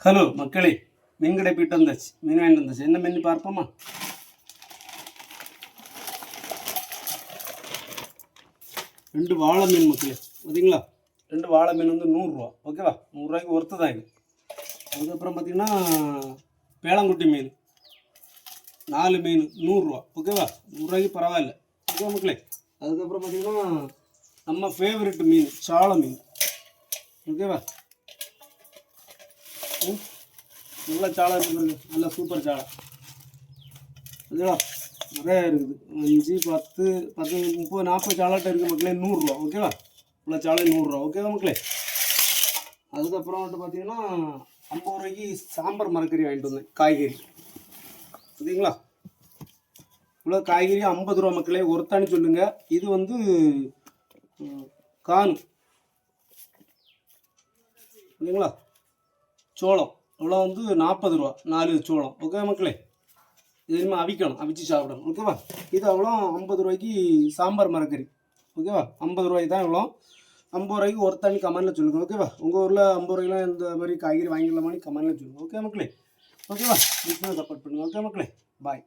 Hello மக்களே, மீன் கடை போயிட்டு வந்தாச்சு. மீன் வாங்கிட்டு வந்தாச்சு. என்ன மீன் பார்ப்போமா? ரெண்டு வாழை மீன் மக்களே, பார்த்தீங்களா? ரெண்டு வாழை மீன் வந்து 100 ரூபா. ஓகேவா? 100 ரூபாய்க்கு ஒர்த்து தான் இது. அதுக்கப்புறம் பார்த்தீங்கன்னா பேளங்குட்டி மீன் 4 மீன் 100 ரூபா. ஓகேவா? 100 ரூபாய்க்கு பரவாயில்ல. ஓகே மக்களே. அதுக்கப்புறம் பார்த்தீங்கன்னா நம்ம ஃபேவரெட் மீன் சாளை மீன். ஓகேவா? நல்ல சாலை இருக்குது, நல்ல சூப்பர் சாலை. ஓகேவா? நிறையா இருக்குது. 5 10 10 30 40 சாலாட்டம் இருக்குது மக்களே. 100 ரூபா. ஓகேவா? உள்ள சாலை 100 ரூபா. ஓகேவா மக்களே? அதுக்கப்புறம் வந்துட்டு பார்த்தீங்கன்னா 50 ரூபாய்க்கு சாம்பார் மரக்கறி வாங்கிட்டு வந்தேன். காய்கறி சரிங்களா? இவ்வளோ காய்கறி 50 ரூபா மக்களே. ஒருத்தானு சொல்லுங்க. இது வந்து கான் இல்லைங்களா? சோளம் இவ்வளோ வந்து 40 ரூபா 4 சோளம். ஓகே மக்களே? இது இனிமேல் அவிக்கணும், அவிச்சு சாப்பிடணும். ஓகேவா? இது அவ்வளோ 50 ரூபாய்க்கு சாம்பார் மரக்கறி. ஓகேவா? 50 ரூபாய்க்கு தான் இவ்வளோ. 50 ரூபாய்க்கு ஒருத்தானி கமெண்ட்டில் சொல்லுங்கள். ஓகேவா? உங்கள் ஊரில் 50 ரூபாய்க்குலாம் இந்த மாதிரி காய்கறி வாங்கிடலாமான்னு கமெண்ட்டில் சொல்லுங்கள். ஓகே மக்களே? ஓகேவா? சப்போர்ட் பண்ணுங்கள். ஓகே மக்களே? பாய்.